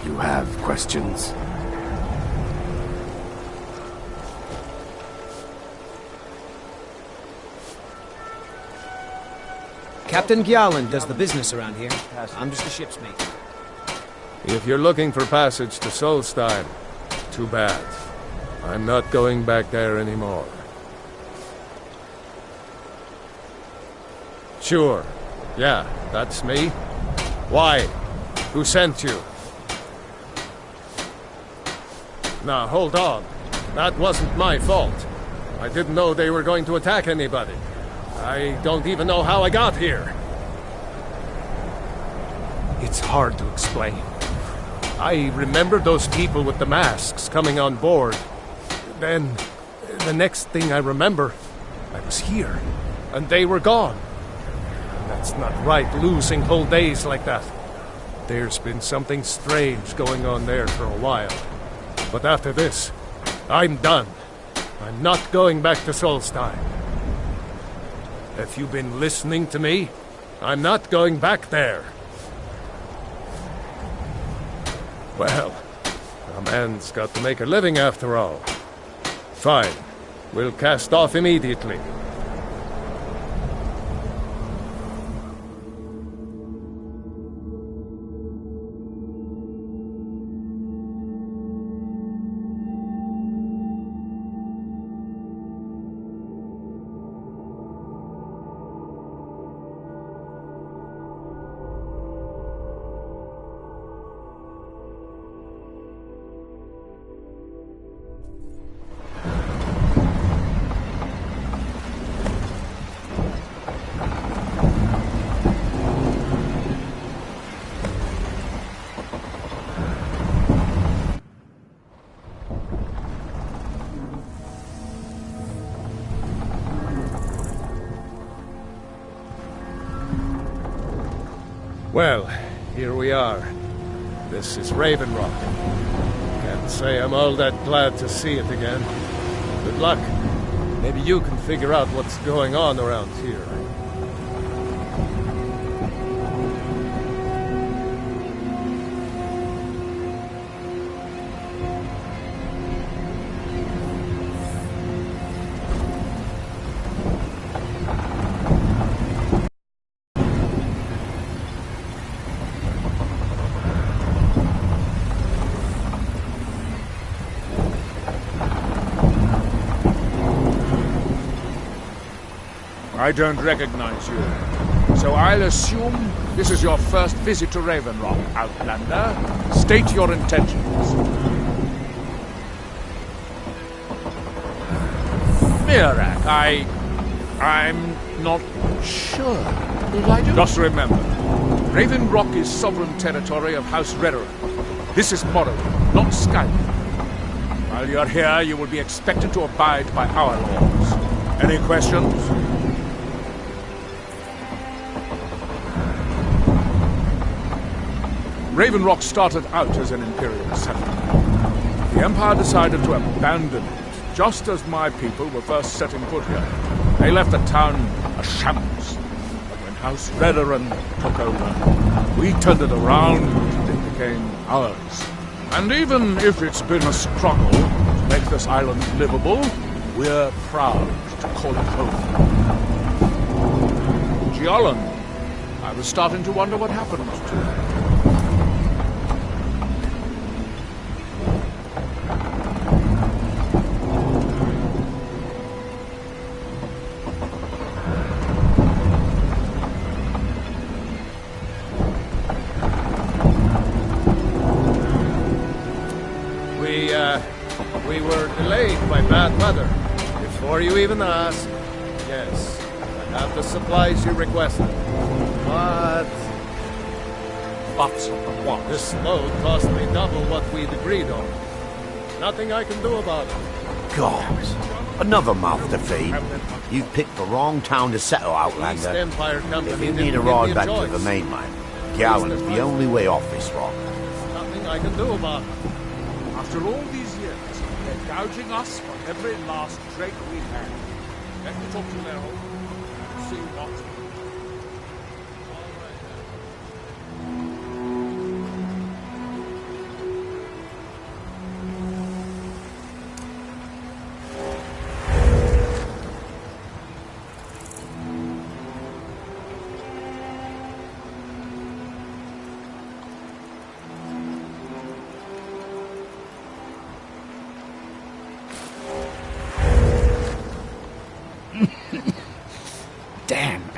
You have questions? Captain Gjallan does the business around here. I'm just a ship's mate. If you're looking for passage to Solsthiem, too bad. I'm not going back there anymore. Sure. Yeah, that's me. Why? Who sent you? Now, hold on. That wasn't my fault. I didn't know they were going to attack anybody. I don't even know how I got here. It's hard to explain. I remember those people with the masks coming on board. Then, the next thing I remember, I was here, and they were gone. That's not right, losing whole days like that. There's been something strange going on there for a while. But after this, I'm done. I'm not going back to Solsthiem. If you've been listening to me, I'm not going back there. Well, a man's got to make a living after all. Fine. We'll cast off immediately. Well, here we are. This is Raven Rock. Can't say I'm all that glad to see it again. Good luck. Maybe you can figure out what's going on around here. I don't recognize you, so I'll assume this is your first visit to Raven Rock, Outlander. State your intentions. Mirak, I'm not sure. Did I do? Just remember, Raven Rock is sovereign territory of House Riverwood. This is Morrowind, not Skyrim. While you're here, you will be expected to abide by our laws. Any questions? Raven Rock started out as an Imperial settlement. The Empire decided to abandon it, just as my people were first setting foot here. They left the town a shambles. But when House Whiterun took over, we turned it around and it became ours. And even if it's been a struggle to make this island livable, we're proud to call it home. Gjallan, I was starting to wonder what happened to you. We were delayed by bad weather. Before you even asked, yes, I have the supplies you requested. But What? this load cost me double what we'd agreed on. Nothing I can do about it. God, another mouth to feed. You picked the wrong town to settle, East Outlander. Empire Company If you didn't need a give me ride back to choice. the mainland, Gjallan's the only way off this rock. Nothing I can do about it. After all these years, they're gouging us for every last drake we had. Let me talk to Merrill and see what...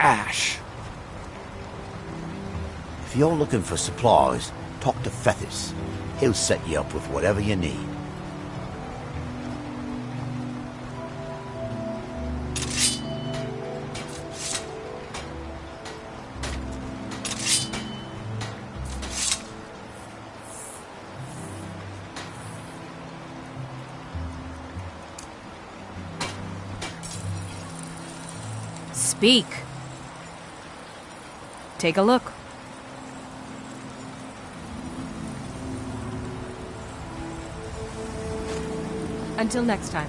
ash. If you're looking for supplies, talk to Fethis. He'll set you up with whatever you need. Speak. Take a look. Until next time.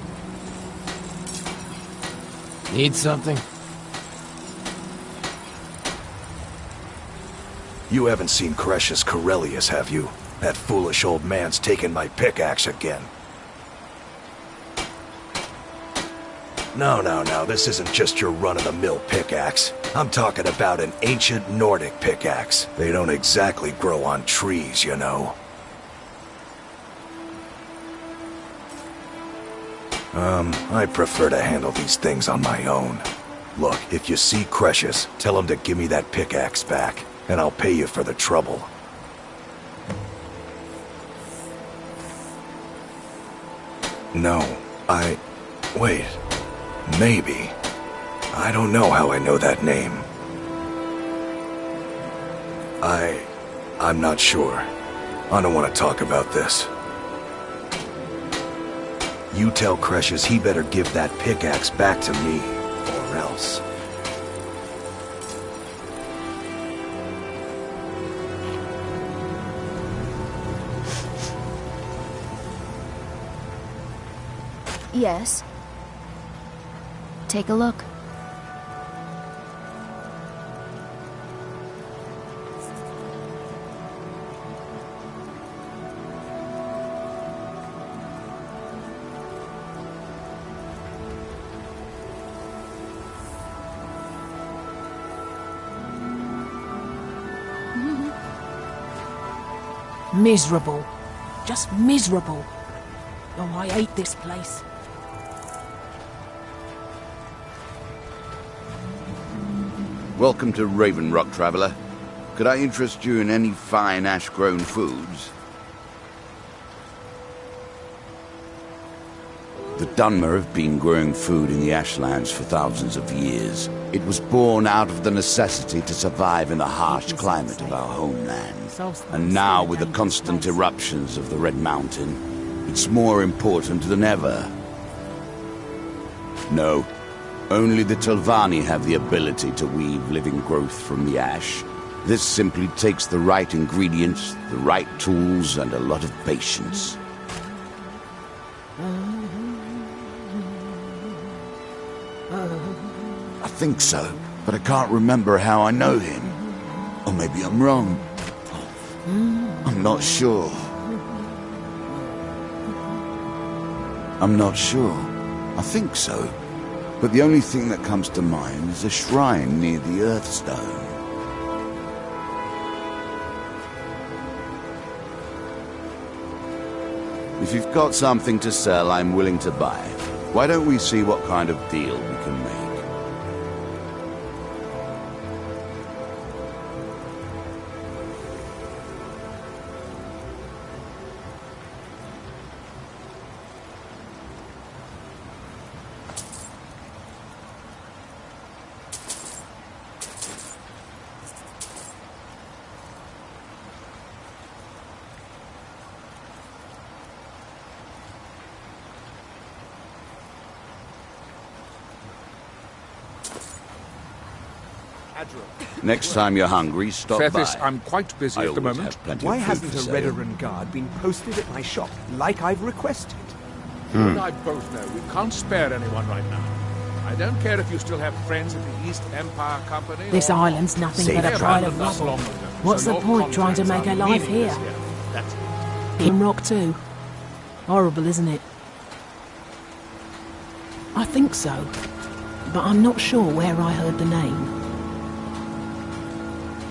Need something? You haven't seen Cretius Corellius, have you? That foolish old man's taken my pickaxe again. No, this isn't just your run-of-the-mill pickaxe. I'm talking about an ancient Nordic pickaxe. They don't exactly grow on trees, you know. I prefer to handle these things on my own. Look, if you see Cretius, tell him to give me that pickaxe back, and I'll pay you for the trouble. No, wait. Maybe. I don't know how I know that name. I'm not sure. I don't want to talk about this. You tell Cretius he better give that pickaxe back to me, or else. Yes. Take a look. Miserable. Just miserable. Oh, I hate this place. Welcome to Raven Rock, traveler. Could I interest you in any fine ash-grown foods? The Dunmer have been growing food in the ashlands for thousands of years. It was born out of the necessity to survive in the harsh climate of our homeland. And now, with the constant eruptions of the Red Mountain, it's more important than ever. No, only the Telvanni have the ability to weave living growth from the ash. This simply takes the right ingredients, the right tools, and a lot of patience. I think so, but I can't remember how I know him. Or maybe I'm wrong. I'm not sure. I think so. But the only thing that comes to mind is a shrine near the Earthstone. If you've got something to sell, I'm willing to buy. Why don't we see what kind of deal we can make? Next time you're hungry, stop Fethis, by. I'm quite busy I at the always moment. have plenty Why of food hasn't for a sale. Riverwood guard been posted at my shop, like I've requested? You and I both know we can't spare anyone right now. I don't care if you still have friends at the East Empire Company. This or... island's nothing but a pile of rubble. What's the point trying to make a life here? In rock too. Horrible, isn't it? I think so, but I'm not sure where I heard the name.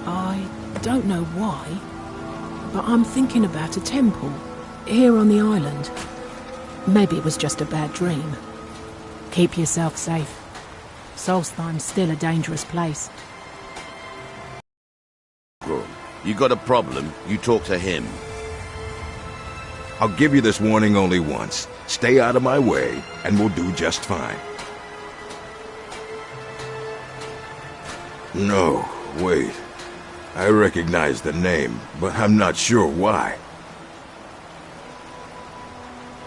I don't know why, but I'm thinking about a temple here on the island. Maybe it was just a bad dream. Keep yourself safe. Solsthiem's still a dangerous place. You got a problem, you talk to him. I'll give you this warning only once. Stay out of my way, and we'll do just fine. No, wait. I recognize the name, but I'm not sure why.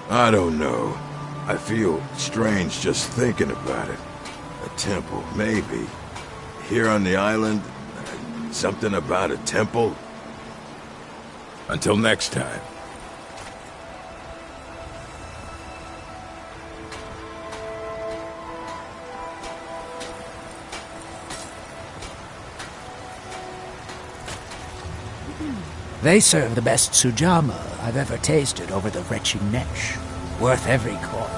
I don't know. I feel strange just thinking about it. A temple, maybe. Here on the island, something about a temple. Until next time. They serve the best sujama I've ever tasted over the retching Netch. Worth every coin.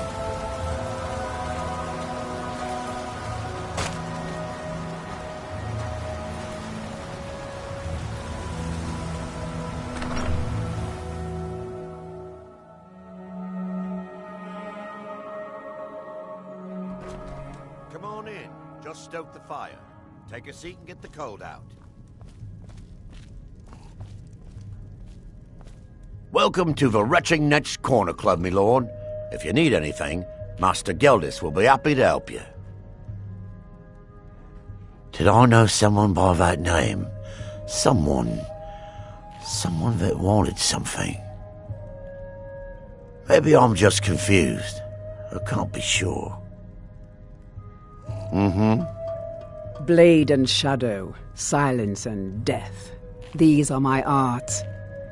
Come on in. Just stoke the fire. Take a seat and get the cold out. Welcome to the Retching Netch Corner Club, my lord. If you need anything, Master Geldis will be happy to help you. Did I know someone by that name? Someone that wanted something. Maybe I'm just confused. I can't be sure. Blade and shadow, silence and death. These are my arts.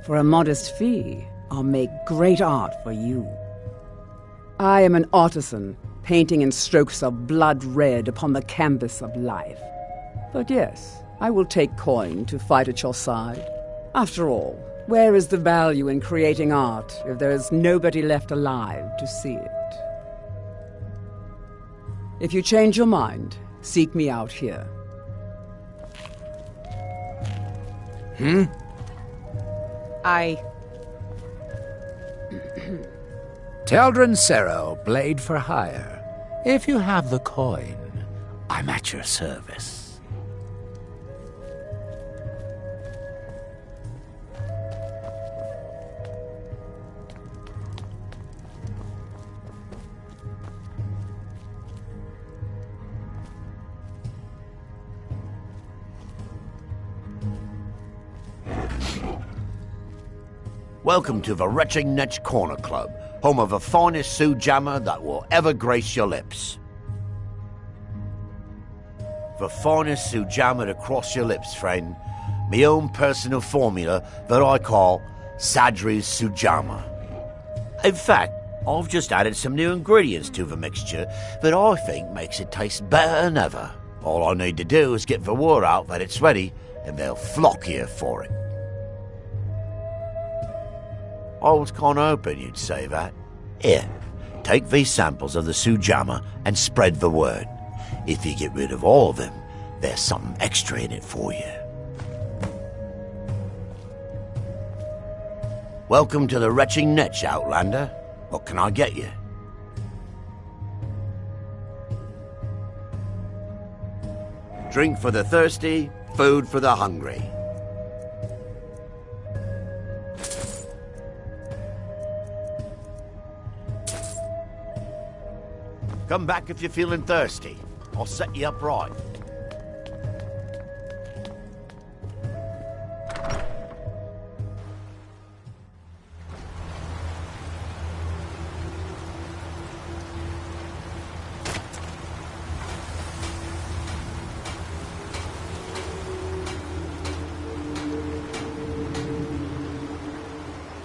For a modest fee, I'll make great art for you. I am an artisan, painting in strokes of blood red upon the canvas of life. But yes, I will take coin to fight at your side. After all, where is the value in creating art if there is nobody left alive to see it? If you change your mind, seek me out here. Teldrin Sero, blade for hire. If you have the coin, I'm at your service. Welcome to the Retching Netch Corner Club, home of the finest sujama that will ever grace your lips. The finest sujama to cross your lips, friend. My own personal formula that I call Sadri's Sujama. In fact, I've just added some new ingredients to the mixture that I think makes it taste better than ever. All I need to do is get the word out that it's ready, and they'll flock here for it. I was kind of hoping you'd say that. Here, take these samples of the sujama and spread the word. If you get rid of all of them, there's something extra in it for you. Welcome to the Retching Netch, Outlander. What can I get you? Drink for the thirsty, food for the hungry. Come back if you're feeling thirsty. I'll set you up right.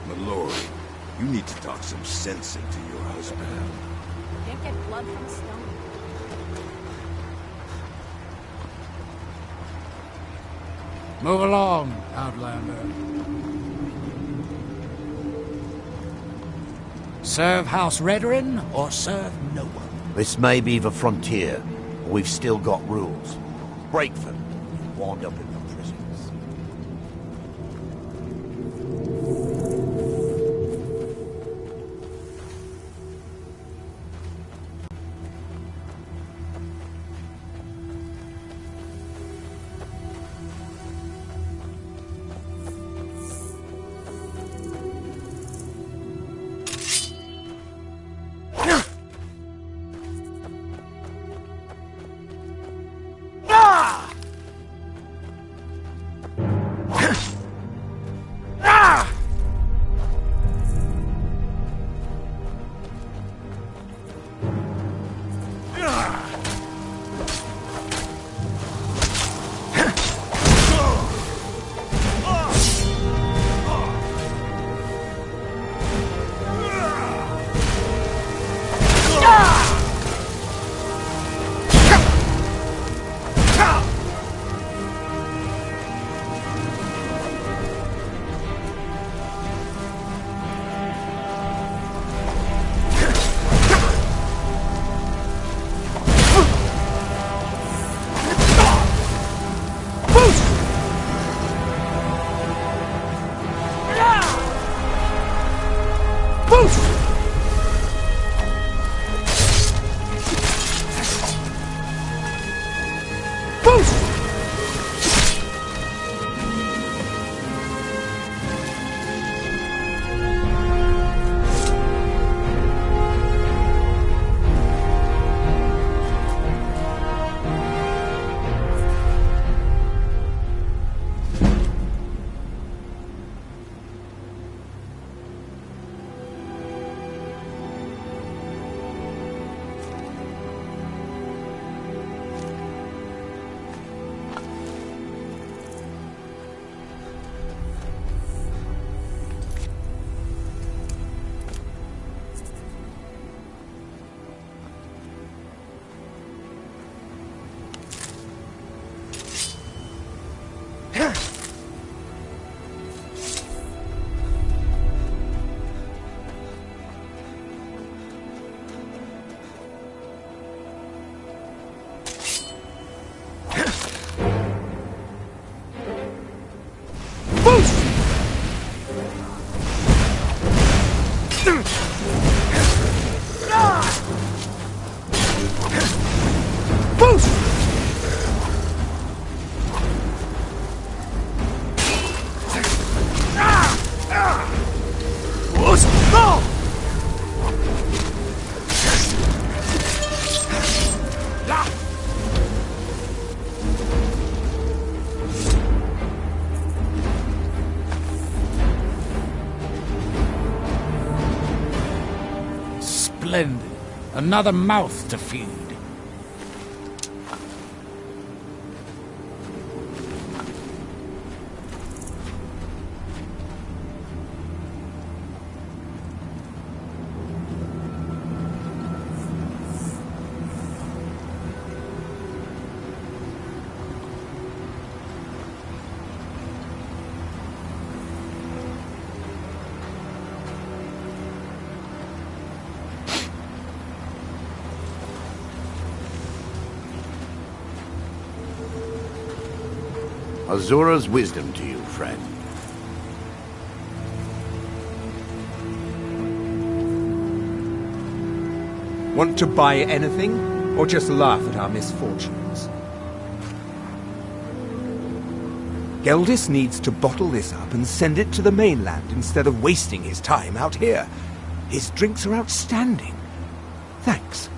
My lord, you need to talk some sense into your husband. Can't get blood from stone. Move along, Outlander. Serve House Whiterun or serve no one. This may be the frontier, but we've still got rules. Break them, and wind up in the prisons. Boost! Boost! Splendid. Another mouth to feed. Azura's wisdom to you, friend. Want to buy anything, or just laugh at our misfortunes? Geldis needs to bottle this up and send it to the mainland instead of wasting his time out here. His drinks are outstanding. Thanks.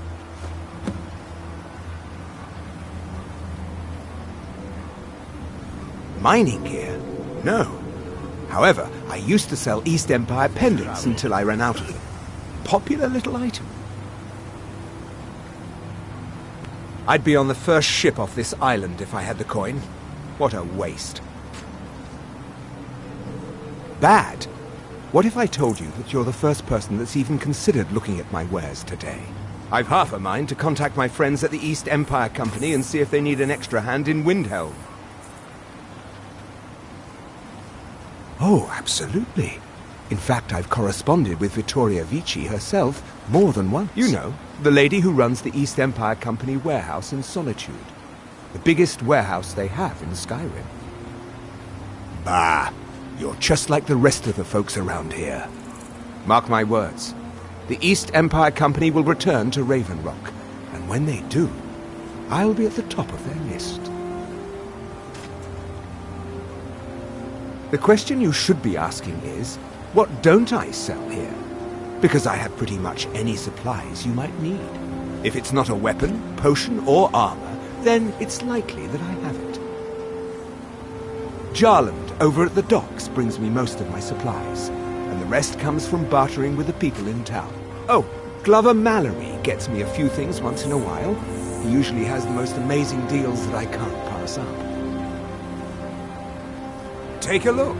Mining gear? No. However, I used to sell East Empire pendants until I ran out of them. Popular little item. I'd be on the first ship off this island if I had the coin. What a waste. Bad? What if I told you that you're the first person that's even considered looking at my wares today? I've half a mind to contact my friends at the East Empire Company and see if they need an extra hand in Winterhold. Oh, absolutely. In fact, I've corresponded with Vittoria Vici herself more than once. You know, the lady who runs the East Empire Company warehouse in Solitude. The biggest warehouse they have in Skyrim. Bah, you're just like the rest of the folks around here. Mark my words. The East Empire Company will return to Raven Rock, and when they do, I'll be at the top of their list. The question you should be asking is, what don't I sell here? Because I have pretty much any supplies you might need. If it's not a weapon, potion, or armor, then it's likely that I have it. Jarland, over at the docks, brings me most of my supplies, and the rest comes from bartering with the people in town. Oh, Glover Mallory gets me a few things once in a while. He usually has the most amazing deals that I can't pass up. Take a look.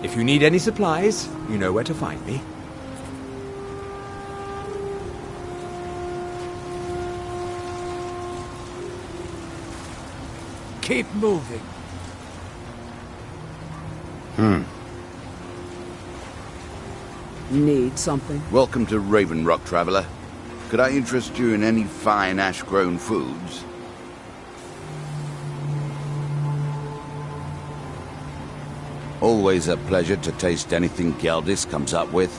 If you need any supplies, you know where to find me. Keep moving. Need something? Welcome to Raven Rock, traveler. Could I interest you in any fine ash-grown foods? Always a pleasure to taste anything Geldis comes up with.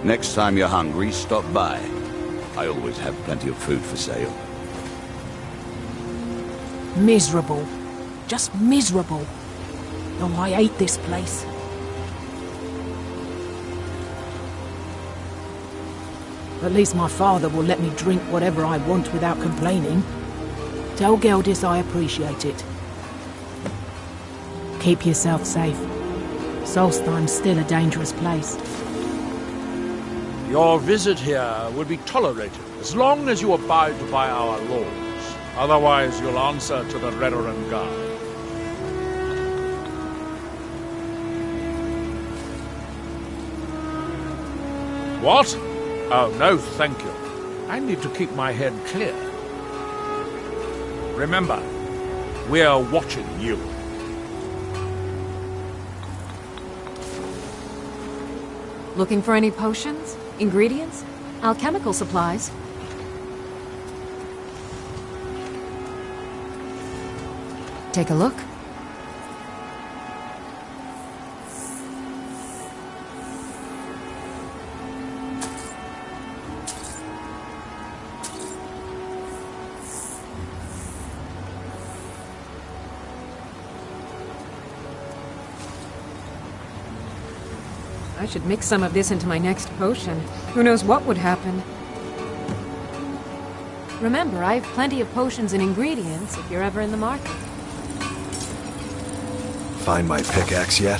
Next time you're hungry, stop by. I always have plenty of food for sale. Miserable. Just miserable. Oh, I hate this place. At least my father will let me drink whatever I want without complaining. Tell Geldis I appreciate it. Keep yourself safe. Solstheim's still a dangerous place. Your visit here will be tolerated as long as you abide by our laws. Otherwise, you'll answer to the Whiterun Guard. What? Oh, no, thank you. I need to keep my head clear. Remember, we're watching you. Looking for any potions? Ingredients? Alchemical supplies? Take a look. I should mix some of this into my next potion. Who knows what would happen? Remember, I have plenty of potions and ingredients if you're ever in the market. Find my pickaxe yet?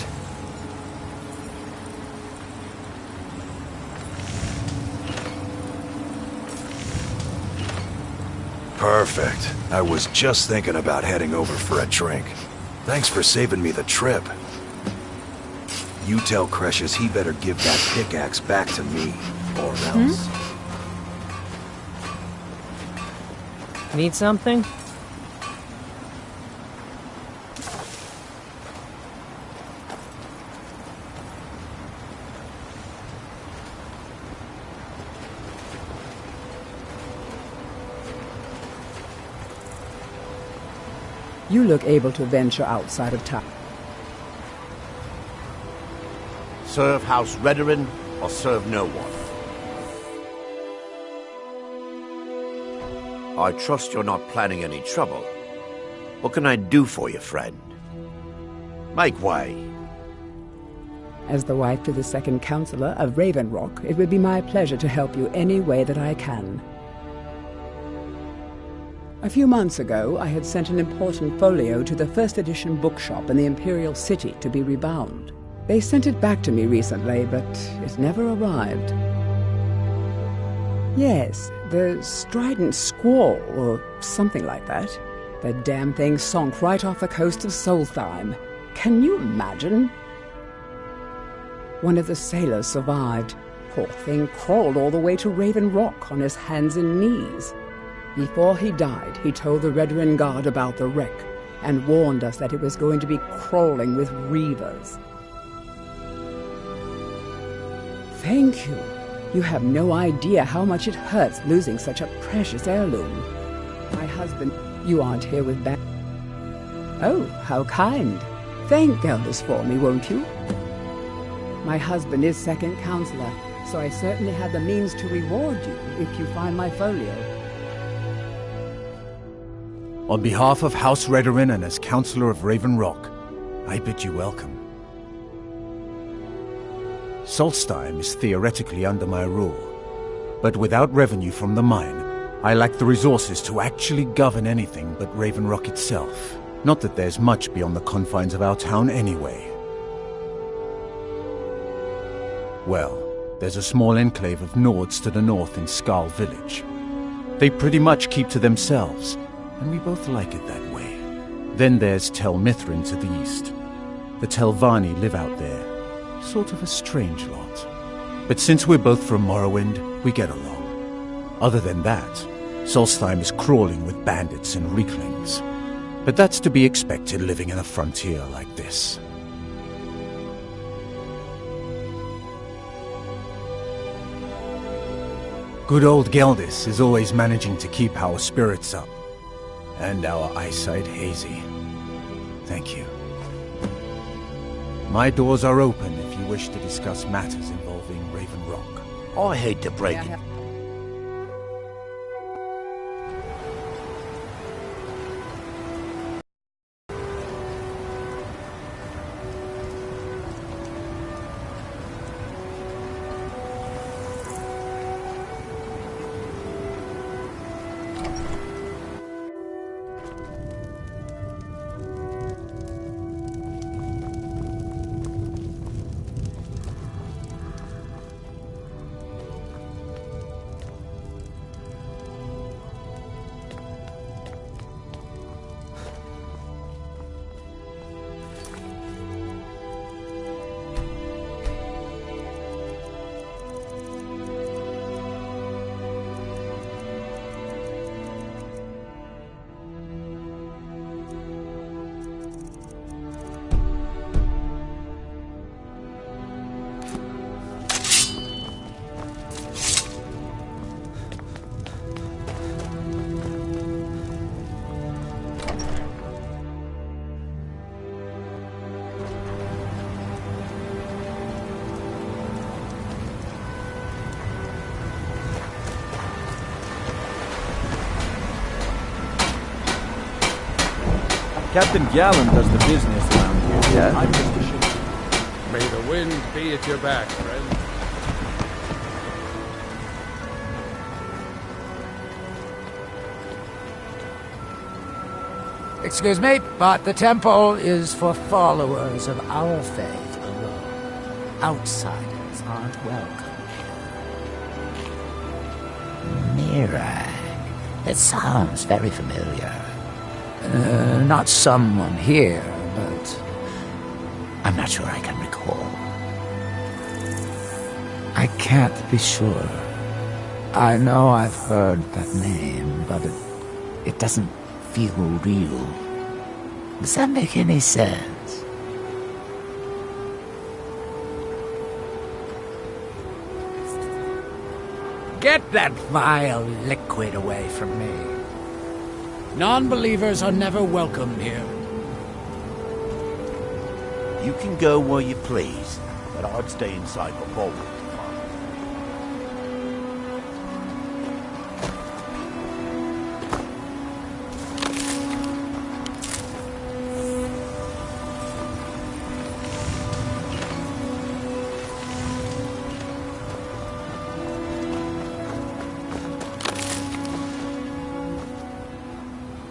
Perfect. I was just thinking about heading over for a drink. Thanks for saving me the trip. You tell Cresius he better give that pickaxe back to me, or else. Need something? You look able to venture outside of town. Serve House Whiterun or serve no one. I trust you're not planning any trouble. What can I do for you, friend? Make way. As the wife to the second councillor of Raven Rock, it would be my pleasure to help you any way that I can. A few months ago, I had sent an important folio to the first edition bookshop in the Imperial City to be rebound. They sent it back to me recently, but it never arrived. Yes, the Strident Squall, or something like that. The damn thing sunk right off the coast of Solsthiem. Can you imagine? One of the sailors survived. Poor thing crawled all the way to Raven Rock on his hands and knees. Before he died, he told the Whiterun Guard about the wreck and warned us that it was going to be crawling with reavers. Thank you. You have no idea how much it hurts losing such a precious heirloom. My husband... You aren't here with Bat... Oh, how kind. Thank Geldis for me, won't you? My husband is second councillor, so I certainly have the means to reward you if you find my folio. On behalf of House Whiterun and as Councillor of Raven Rock, I bid you welcome. Solsthiem is theoretically under my rule, but without revenue from the mine, I lack the resources to actually govern anything but Raven Rock itself. Not that there's much beyond the confines of our town anyway. Well, there's a small enclave of Nords to the north in Skull Village. They pretty much keep to themselves, and we both like it that way. Then there's Tel Mithrin to the east. The Telvanni live out there. Sort of a strange lot. But since we're both from Morrowind, we get along. Other than that, Solsthiem is crawling with bandits and reeklings. But that's to be expected living in a frontier like this. Good old Geldis is always managing to keep our spirits up. And our eyesight hazy. Thank you. My doors are open if you wish to discuss matters involving Raven Rock. I hate to break it. Captain Gallen does the business around here. Yeah? I'm just a ship. May the wind be at your back, friend. Excuse me, but the temple is for followers of our faith alone. Outsiders aren't welcome. Mirag. It sounds very familiar. Not someone here, but I'm not sure I can recall. I can't be sure. I know I've heard that name, but it doesn't feel real. Does that make any sense? Get that vile liquid away from me. Non-believers are never welcome here. You can go where you please, but I'd stay inside the vault.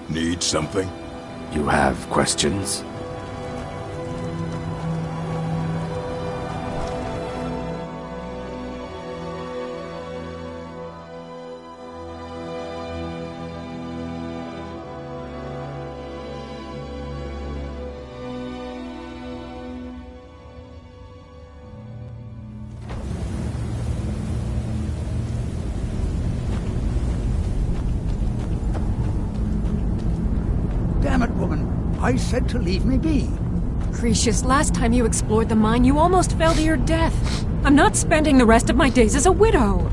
Need something? You have questions? Damn it, woman. I said to leave me be. Cretius, last time you explored the mine, you almost fell to your death. I'm not spending the rest of my days as a widow.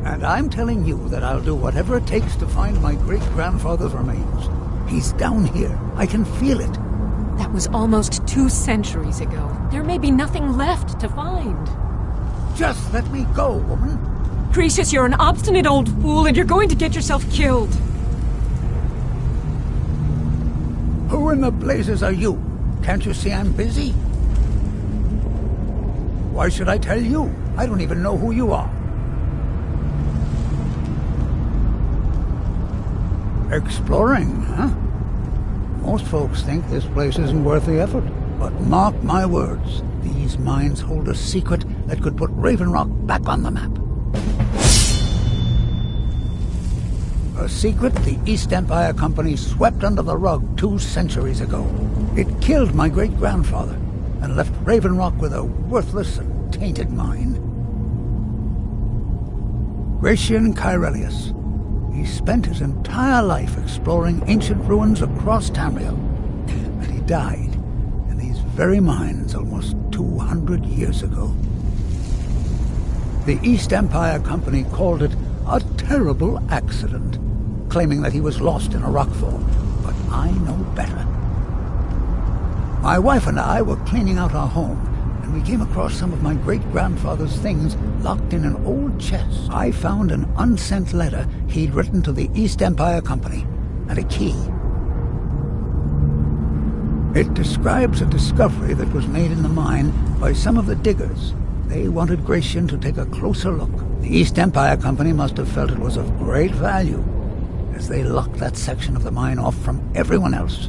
And I'm telling you that I'll do whatever it takes to find my great-grandfather's remains. He's down here. I can feel it. That was almost 2 centuries ago. There may be nothing left to find. Just let me go, woman. Cretius, you're an obstinate old fool, and you're going to get yourself killed. Who in the blazes are you? Can't you see I'm busy? Why should I tell you? I don't even know who you are. Exploring, huh? Most folks think this place isn't worth the effort. But mark my words, these mines hold a secret that could put Raven Rock back on the map. A secret the East Empire Company swept under the rug 2 centuries ago. It killed my great-grandfather, and left Raven Rock with a worthless and tainted mine. Gratian Kyrelius. He spent his entire life exploring ancient ruins across Tamriel, and he died in these very mines almost 200 years ago. The East Empire Company called it a terrible accident, claiming that he was lost in a rockfall, but I know better. My wife and I were cleaning out our home, and we came across some of my great-grandfather's things locked in an old chest. I found an unsent letter he'd written to the East Empire Company, and a key. It describes a discovery that was made in the mine by some of the diggers. They wanted Gratian to take a closer look. The East Empire Company must have felt it was of great value, as they locked that section of the mine off from everyone else.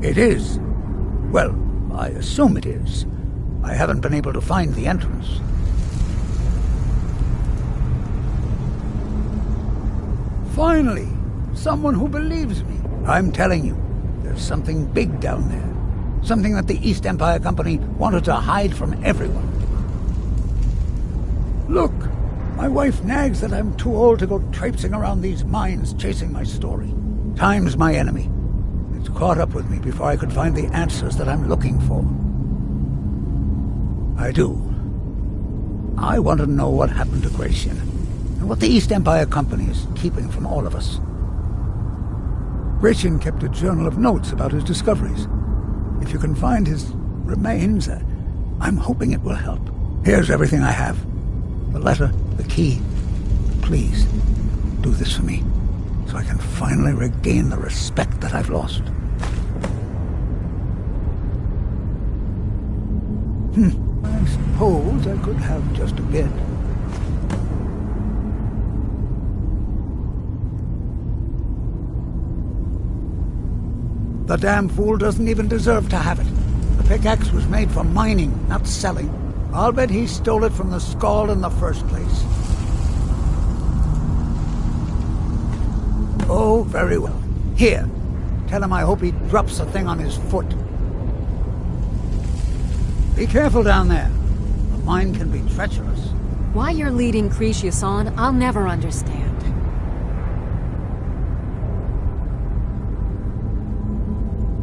It is. Well, I assume it is. I haven't been able to find the entrance. Finally, someone who believes me. I'm telling you, there's something big down there. Something that the East Empire Company wanted to hide from everyone. Look, my wife nags that I'm too old to go traipsing around these mines chasing my story. Time's my enemy. It's caught up with me before I could find the answers that I'm looking for. I do. I want to know what happened to Gratian, and what the East Empire Company is keeping from all of us. Gratian kept a journal of notes about his discoveries. If you can find his remains, I'm hoping it will help. Here's everything I have. The letter, the key. Please, do this for me, so I can finally regain the respect that I've lost. I suppose I could have just a bit. The damn fool doesn't even deserve to have it. The pickaxe was made for mining, not selling. I'll bet he stole it from the Skald in the first place. Oh, very well. Here, tell him I hope he drops the thing on his foot. Be careful down there. The mine can be treacherous. Why you're leading Cretius on, I'll never understand.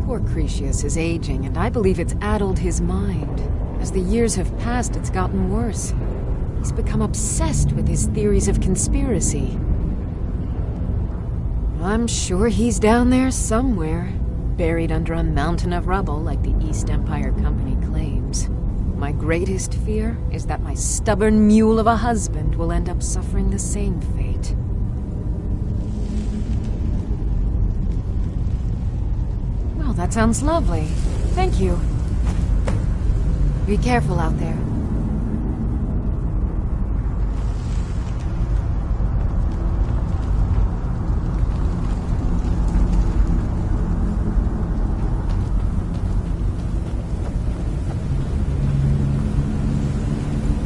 Poor Cretius is aging, and I believe it's addled his mind. As the years have passed, it's gotten worse. He's become obsessed with his theories of conspiracy. I'm sure he's down there somewhere, buried under a mountain of rubble like the East Empire Company claims. My greatest fear is that my stubborn mule of a husband will end up suffering the same fate. Well, that sounds lovely. Thank you. Be careful out there.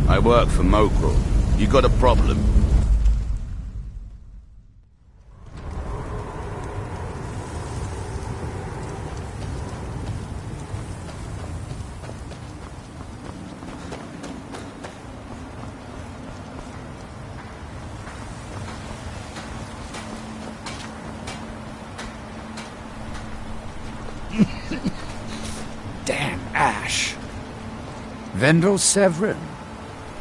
I work for Mokrel. You got a problem? Damn ash. Vendel Severin.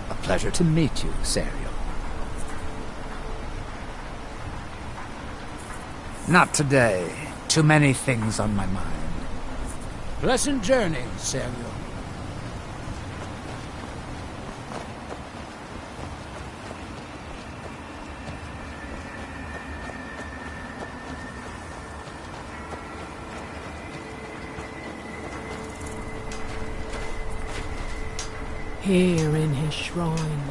A pleasure to meet you, Serial. Not today. Too many things on my mind. Pleasant journey, Serial. Here in his shrine,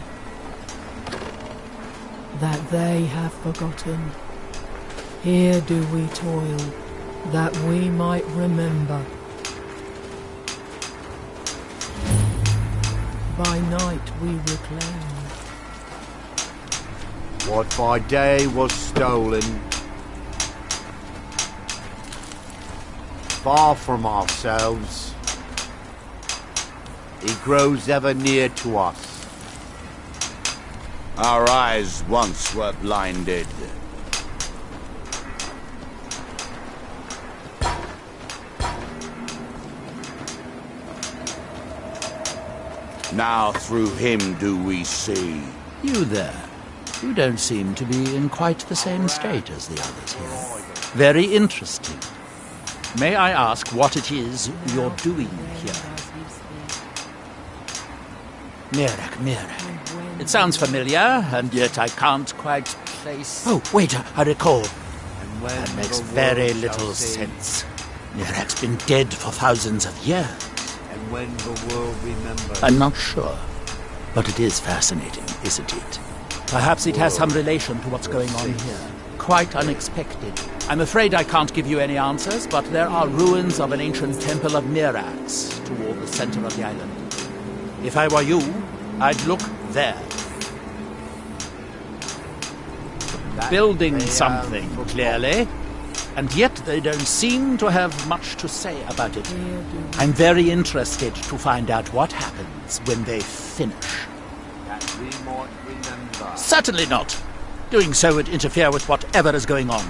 that they have forgotten. Here do we toil, that we might remember. By night we reclaim. What by day was stolen, Far from ourselves. He grows ever near to us. Our eyes once were blinded. Now through him do we see. You there. You don't seem to be in quite the same state as the others here. Very interesting. May I ask what it is you're doing here? Mirak. It sounds familiar, and yet I can't quite place... Oh, wait, I recall. That makes very little sense. Mirak's been dead for thousands of years. And when the world remembers... I'm not sure, but it is fascinating, isn't it? Perhaps it has some relation to what's going on here. Quite unexpected. I'm afraid I can't give you any answers, but there are ruins of an ancient temple of Mirax toward the center of the island. If I were you, I'd look there. Building something, clearly. And yet they don't seem to have much to say about it. I'm very interested to find out what happens when they finish. That we might remember. Certainly not. Doing so would interfere with whatever is going on,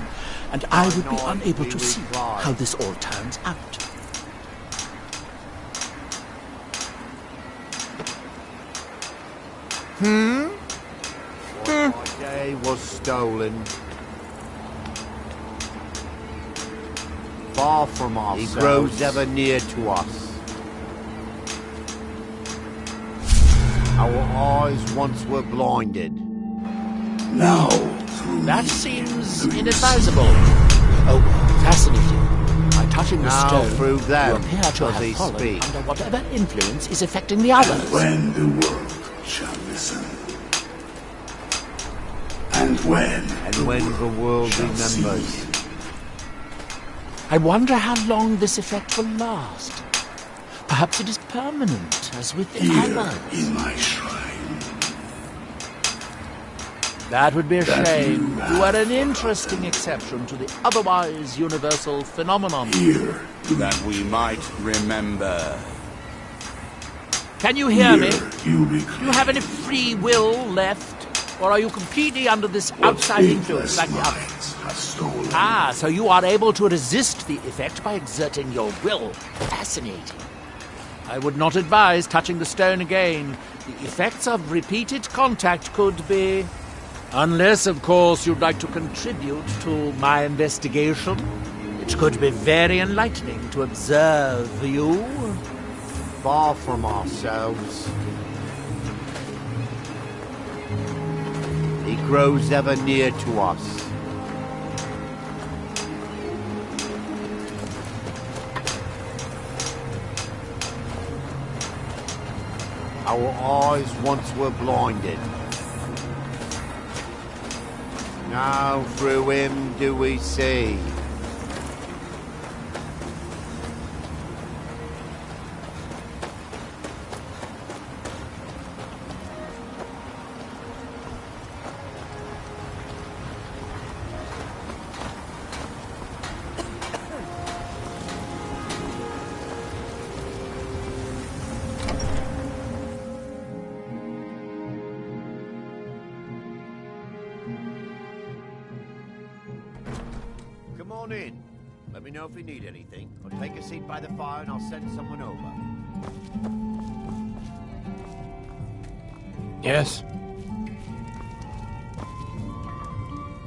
and I would be unable to see how this all turns out. My day was stolen. Far from ourselves. He grows ever near to us. Our eyes once were blinded. Now, that seems inadvisable. Oh, fascinating. By touching the now stone, through them, you appear to have fallen speak. under whatever influence is affecting the others. And when the world shall listen. And when the world remembers. See. I wonder how long this effect will last. Perhaps it is permanent, as with the others. In my shrine. That would be a shame. You are an interesting exception to the otherwise universal phenomenon. Here. That we might remember. Can you hear me? Do you have any free will left? Or are you completely under this outside influence like the others? Ah, so you are able to resist the effect by exerting your will. Fascinating. I would not advise touching the stone again. The effects of repeated contact could be... Unless, of course, you'd like to contribute to my investigation. It could be very enlightening to observe you. Far from ourselves. He grows ever near to us. Our eyes once were blinded. Now through him do we see. Come on in. Let me know if you need anything. Or take a seat by the fire and I'll send someone over. Yes?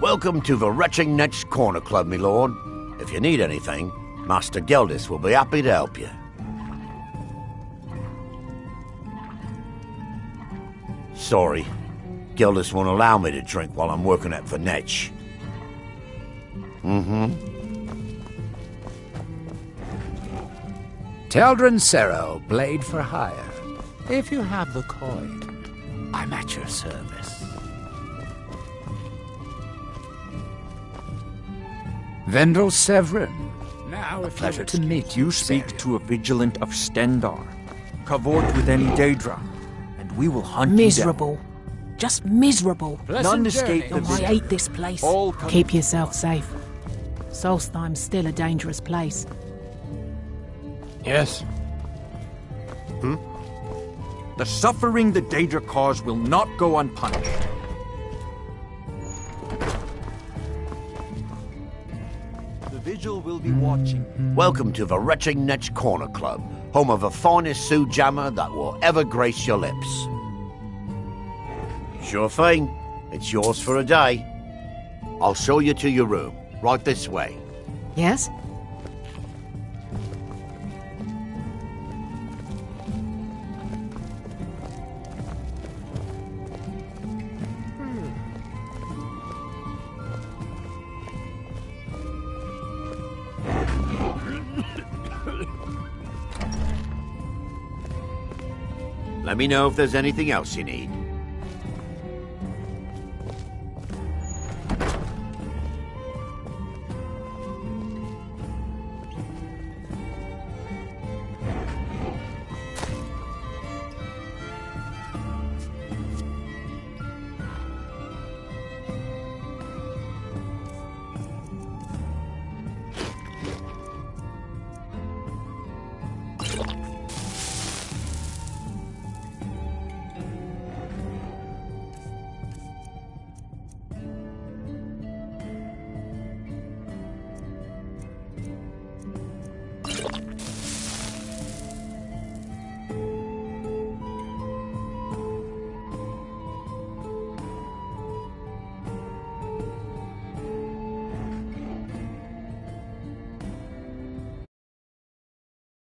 Welcome to the Retching Next Corner Club, my lord. If you need anything, Master Geldis will be happy to help you. Sorry, Geldis won't allow me to drink while I'm working at Vernetch. Teldrin Serro, blade for hire. If you have the coin, I'm at your service. Vendel Severin. Now, a pleasure to meet you. You speak to a vigilant of Stendar. Cavort with any Daedra, and we will hunt Miserable. Just miserable. None escape the I hate this place. Keep yourself safe. Solstheim's still a dangerous place. Yes? The suffering the Daedra cause will not go unpunished. The Vigil will be watching. Welcome to the Retching Netch Corner Club, home of the finest Sue Jammer that will ever grace your lips. Sure thing. It's yours for a day. I'll show you to your room. Right this way. Yes? Let me know if there's anything else you need.